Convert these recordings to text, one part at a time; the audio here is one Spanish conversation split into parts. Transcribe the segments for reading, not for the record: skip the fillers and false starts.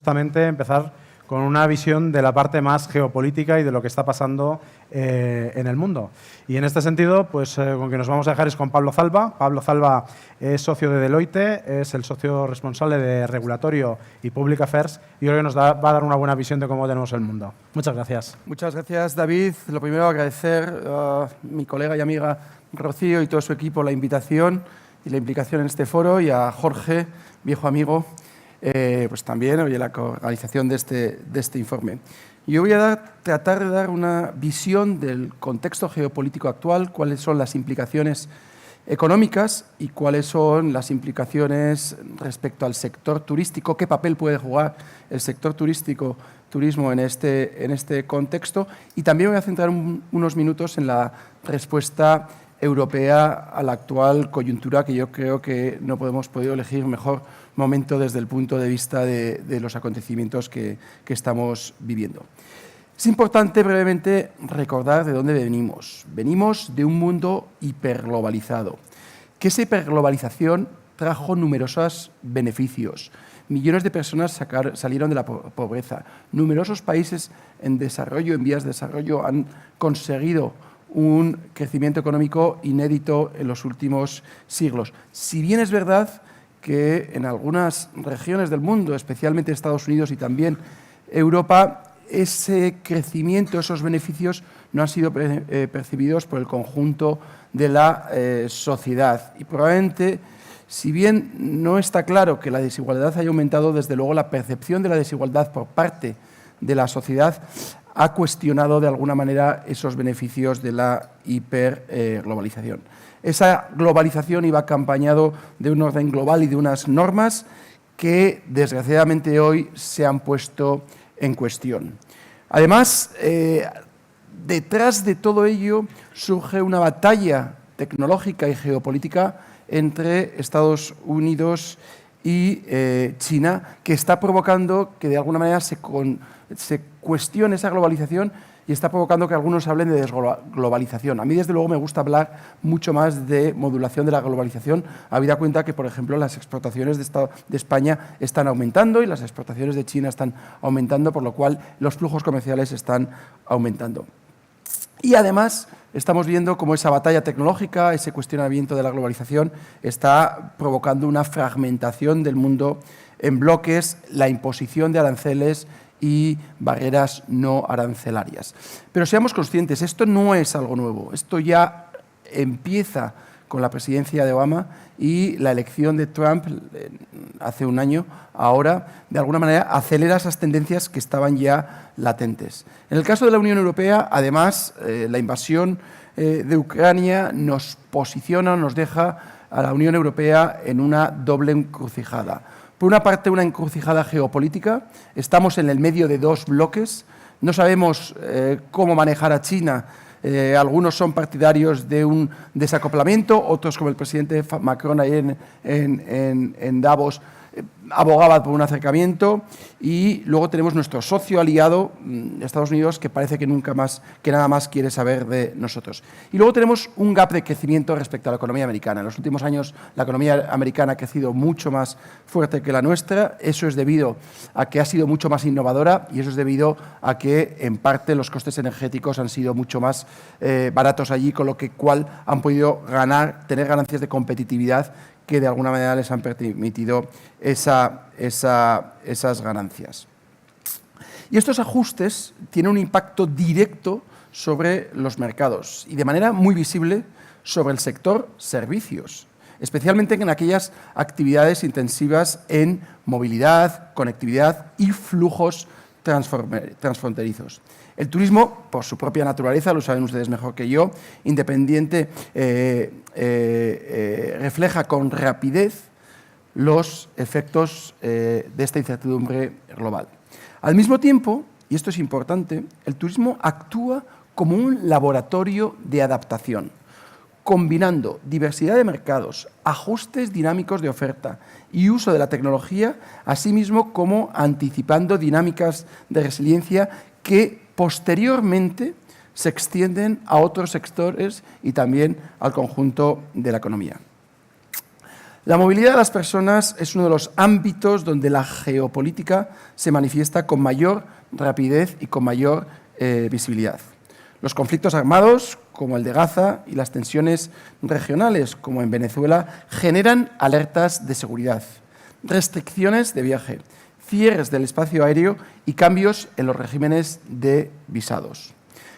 justamente empezar con una visión de la parte más geopolítica y de lo que está pasando en el mundo. Y en este sentido, pues con quien nos vamos a dejar es con Pablo Zalba. Pablo Zalba es socio de Deloitte, es el socio responsable de Regulatorio y Public Affairs, y creo que nos va a dar una buena visión de cómo tenemos el mundo. Muchas gracias. Muchas gracias, David. Lo primero, agradecer a mi colega y amiga Rocío y todo su equipo la invitación y la implicación en este foro, y a Jorge, viejo amigo, pues también, oye, la realización de este informe. Yo voy a tratar de dar una visión del contexto geopolítico actual, cuáles son las implicaciones económicas y cuáles son las implicaciones respecto al sector turístico, qué papel puede jugar el sector turismo en este contexto, y también voy a centrar unos minutos en la respuesta europea a la actual coyuntura, que yo creo que no hemos podido elegir mejor momento desde el punto de vista de los acontecimientos que estamos viviendo. Es importante brevemente recordar de dónde venimos. Venimos de un mundo hiperglobalizado, que esa hiperglobalización trajo numerosos beneficios. Millones de personas salieron de la pobreza. Numerosos países en desarrollo, en vías de desarrollo, han conseguido un crecimiento económico inédito en los últimos siglos. Si bien es verdad que en algunas regiones del mundo, especialmente Estados Unidos y también Europa, ese crecimiento, esos beneficios no han sido percibidos por el conjunto de la sociedad. Y probablemente, si bien no está claro que la desigualdad haya aumentado, desde luego la percepción de la desigualdad por parte de la sociedad ha cuestionado de alguna manera esos beneficios de la hiperglobalización. Esa globalización iba acompañado de un orden global y de unas normas que, desgraciadamente, hoy se han puesto en cuestión. Además, detrás de todo ello surge una batalla tecnológica y geopolítica entre Estados Unidos y China, que está provocando que de alguna manera se cuestione esa globalización y está provocando que algunos hablen de desglobalización. A mí, desde luego, me gusta hablar mucho más de modulación de la globalización, habida cuenta que, por ejemplo, las exportaciones de España están aumentando y las exportaciones de China están aumentando, por lo cual los flujos comerciales están aumentando. Y además estamos viendo cómo esa batalla tecnológica, ese cuestionamiento de la globalización, está provocando una fragmentación del mundo en bloques, la imposición de aranceles y barreras no arancelarias. Pero seamos conscientes, esto no es algo nuevo, esto ya empieza con la presidencia de Obama y la elección de Trump hace un año, ahora, de alguna manera, acelera esas tendencias que estaban ya latentes. En el caso de la Unión Europea, además, la invasión de Ucrania nos posiciona, nos deja a la Unión Europea en una doble encrucijada. Por una parte, una encrucijada geopolítica. Estamos en el medio de dos bloques. No sabemos cómo manejar a China. Algunos son partidarios de un desacoplamiento, otros, como el presidente Macron ahí en Davos, abogaba por un acercamiento, y luego tenemos nuestro socio aliado, Estados Unidos, que parece que nada más quiere saber de nosotros. Y luego tenemos un gap de crecimiento respecto a la economía americana. En los últimos años la economía americana ha crecido mucho más fuerte que la nuestra. Eso es debido a que ha sido mucho más innovadora, y eso es debido a que, en parte, los costes energéticos han sido mucho más baratos allí, con lo cual han podido tener ganancias de competitividad que de alguna manera les han permitido esas ganancias. Y estos ajustes tienen un impacto directo sobre los mercados y de manera muy visible sobre el sector servicios, especialmente en aquellas actividades intensivas en movilidad, conectividad y flujos transfronterizos. El turismo, por su propia naturaleza, lo saben ustedes mejor que yo, refleja con rapidez los efectos de esta incertidumbre global. Al mismo tiempo, y esto es importante, el turismo actúa como un laboratorio de adaptación, combinando diversidad de mercados, ajustes dinámicos de oferta y uso de la tecnología, asimismo como anticipando dinámicas de resiliencia que posteriormente se extienden a otros sectores y también al conjunto de la economía. La movilidad de las personas es uno de los ámbitos donde la geopolítica se manifiesta con mayor rapidez y con mayor visibilidad. Los conflictos armados, como el de Gaza, y las tensiones regionales, como en Venezuela, generan alertas de seguridad, restricciones de viaje, cierres del espacio aéreo y cambios en los regímenes de visados.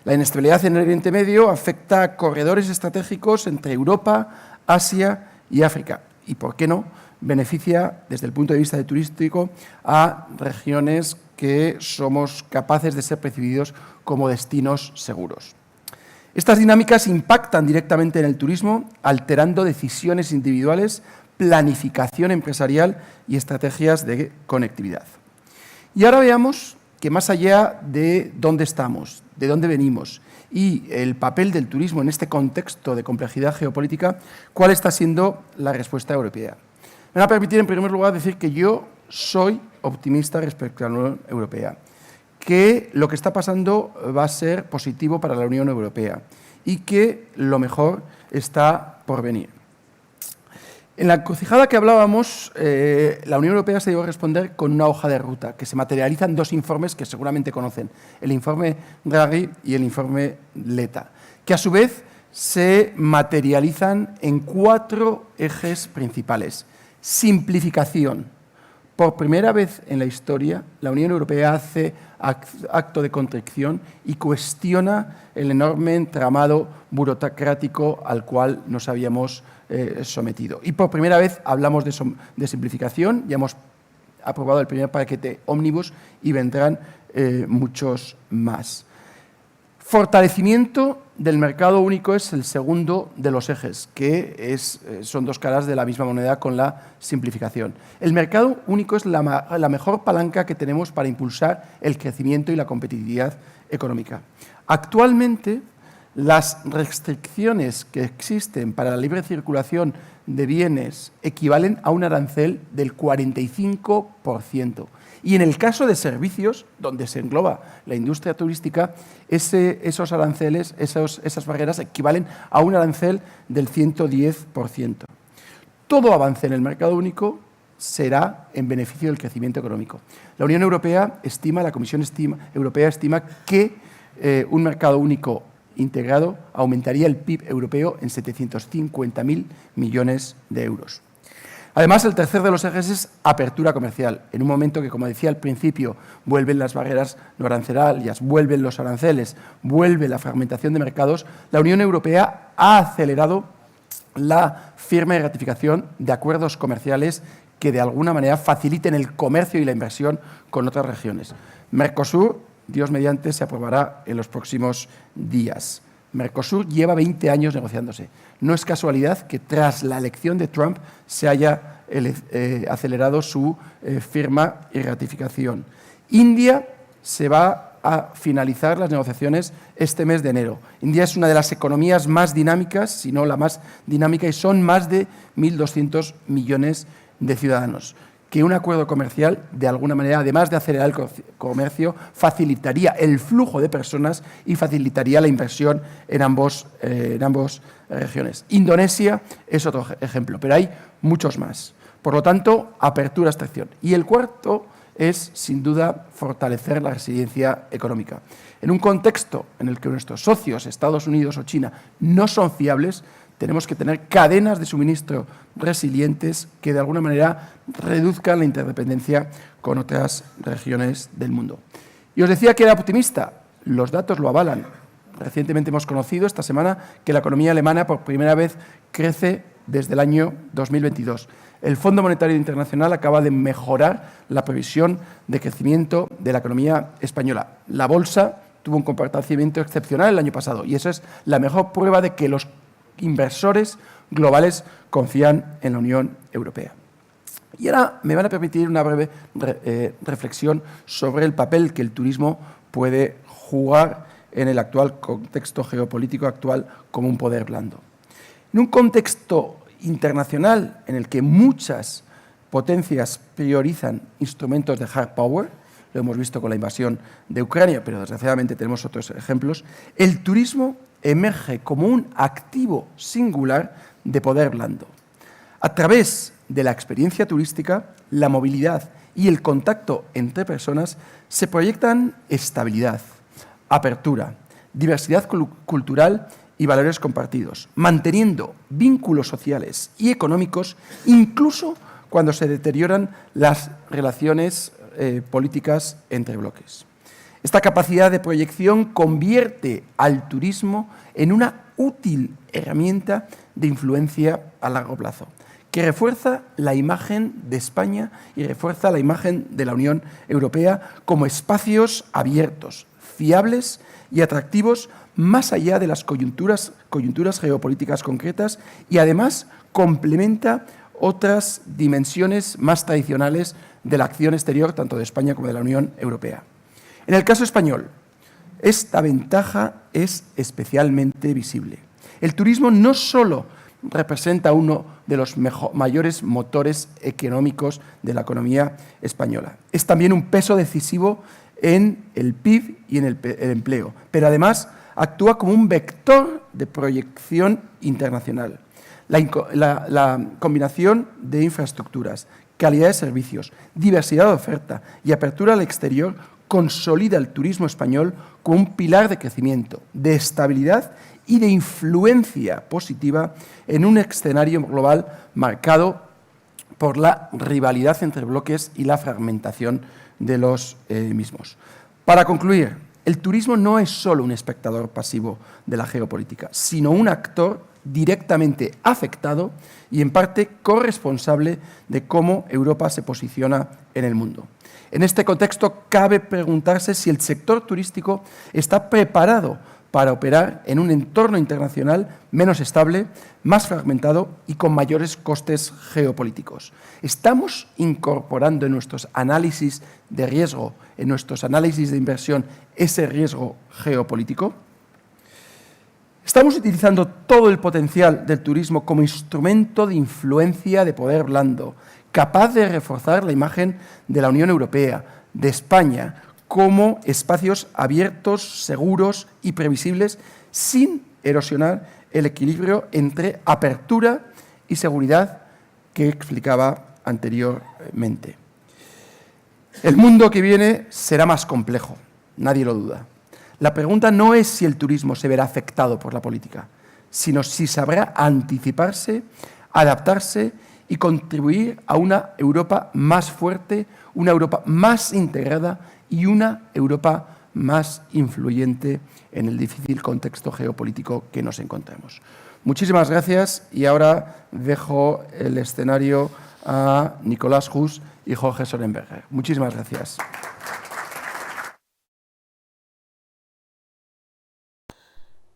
La inestabilidad en el Oriente Medio afecta a corredores estratégicos entre Europa, Asia y África. Y, ¿por qué no?, beneficia, desde el punto de vista turístico, a regiones que somos capaces de ser percibidos como destinos seguros. Estas dinámicas impactan directamente en el turismo, alterando decisiones individuales, planificación empresarial y estrategias de conectividad. Y ahora veamos que más allá de dónde estamos, de dónde venimos y el papel del turismo en este contexto de complejidad geopolítica, ¿cuál está siendo la respuesta europea? Me va a permitir, en primer lugar, decir que yo soy optimista respecto a la Unión Europea, que lo que está pasando va a ser positivo para la Unión Europea y que lo mejor está por venir. En la encrucijada que hablábamos, la Unión Europea se dio a responder con una hoja de ruta que se materializa en dos informes que seguramente conocen, el informe Draghi y el informe Letta, que a su vez se materializan en 4 ejes principales. Simplificación. Por primera vez en la historia, la Unión Europea hace acto de contrición y cuestiona el enorme entramado burocrático al cual nos habíamos sometido. Y por primera vez hablamos de simplificación, ya hemos aprobado el primer paquete ómnibus y vendrán muchos más. Fortalecimiento del mercado único es el segundo de los ejes, que son 2 caras de la misma moneda con la simplificación. El mercado único es la mejor palanca que tenemos para impulsar el crecimiento y la competitividad económica. Actualmente, las restricciones que existen para la libre circulación de bienes equivalen a un arancel del 45%. Y en el caso de servicios, donde se engloba la industria turística, esos aranceles, esas barreras equivalen a un arancel del 110%. Todo avance en el mercado único será en beneficio del crecimiento económico. La Unión Europea la Comisión Europea estima que un mercado único integrado aumentaría el PIB europeo en 750.000 millones de euros. Además, el tercer de los ejes es apertura comercial. En un momento que, como decía al principio, vuelven las barreras no arancelarias, vuelven los aranceles, vuelve la fragmentación de mercados, la Unión Europea ha acelerado la firma y ratificación de acuerdos comerciales que de alguna manera faciliten el comercio y la inversión con otras regiones. Mercosur, Dios mediante, se aprobará en los próximos días. Mercosur lleva 20 años negociándose. No es casualidad que tras la elección de Trump se haya acelerado su firma y ratificación. India se va a finalizar las negociaciones este mes de enero. India es una de las economías más dinámicas, si no la más dinámica, y son más de 1.200 millones de ciudadanos. Que un acuerdo comercial, de alguna manera, además de acelerar el comercio, facilitaría el flujo de personas y facilitaría la inversión en ambas regiones. Indonesia es otro ejemplo, pero hay muchos más. Por lo tanto, apertura, extracción. Y el cuarto es, sin duda, fortalecer la resiliencia económica. En un contexto en el que nuestros socios, Estados Unidos o China, no son fiables, tenemos que tener cadenas de suministro resilientes que de alguna manera reduzcan la interdependencia con otras regiones del mundo. Y os decía que era optimista, los datos lo avalan. Recientemente hemos conocido esta semana que la economía alemana por primera vez crece desde el año 2022. El Fondo Monetario Internacional acaba de mejorar la previsión de crecimiento de la economía española. La bolsa tuvo un comportamiento excepcional el año pasado y eso es la mejor prueba de que los inversores globales confían en la Unión Europea. Y ahora me van a permitir una breve reflexión sobre el papel que el turismo puede jugar en el actual contexto geopolítico actual como un poder blando. En un contexto internacional en el que muchas potencias priorizan instrumentos de hard power, lo hemos visto con la invasión de Ucrania, pero desgraciadamente tenemos otros ejemplos, el turismo emerge como un activo singular de poder blando. A través de la experiencia turística, la movilidad y el contacto entre personas se proyectan estabilidad, apertura, diversidad cultural y valores compartidos, manteniendo vínculos sociales y económicos incluso cuando se deterioran las relaciones políticas entre bloques. Esta capacidad de proyección convierte al turismo en una útil herramienta de influencia a largo plazo, que refuerza la imagen de España y refuerza la imagen de la Unión Europea como espacios abiertos, fiables y atractivos más allá de las coyunturas geopolíticas concretas y además complementa otras dimensiones más tradicionales de la acción exterior, tanto de España como de la Unión Europea. En el caso español, esta ventaja es especialmente visible. El turismo no solo representa uno de los mayores motores económicos de la economía española, es también un peso decisivo en el PIB y en el empleo, pero además actúa como un vector de proyección internacional. La combinación de infraestructuras, calidad de servicios, diversidad de oferta y apertura al exterior consolida el turismo español como un pilar de crecimiento, de estabilidad y de influencia positiva en un escenario global marcado por la rivalidad entre bloques y la fragmentación de los mismos. Para concluir, el turismo no es solo un espectador pasivo de la geopolítica, sino un actor directamente afectado y en parte corresponsable de cómo Europa se posiciona en el mundo. En este contexto, cabe preguntarse si el sector turístico está preparado para operar en un entorno internacional menos estable, más fragmentado y con mayores costes geopolíticos. ¿Estamos incorporando en nuestros análisis de riesgo, en nuestros análisis de inversión, ese riesgo geopolítico? ¿Estamos utilizando todo el potencial del turismo como instrumento de influencia de poder blando, capaz de reforzar la imagen de la Unión Europea, de España, como espacios abiertos, seguros y previsibles, sin erosionar el equilibrio entre apertura y seguridad que explicaba anteriormente? El mundo que viene será más complejo, nadie lo duda. La pregunta no es si el turismo se verá afectado por la política, sino si sabrá anticiparse, adaptarse y contribuir a una Europa más fuerte, una Europa más integrada y una Europa más influyente en el difícil contexto geopolítico que nos encontramos. Muchísimas gracias y ahora dejo el escenario a Nicolás Hus y Jorge Sorenberger. Muchísimas gracias.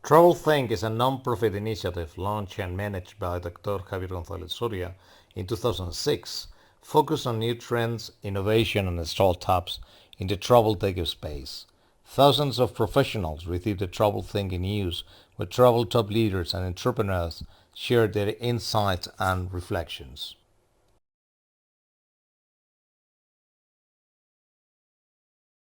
TravelThink is a non-profit initiative launched and managed by Dr. Javier González Soria in 2006, focused on new trends, innovation and startups in the travel tech space. Thousands of professionals received the TravelThink news where travel top leaders and entrepreneurs shared their insights and reflections.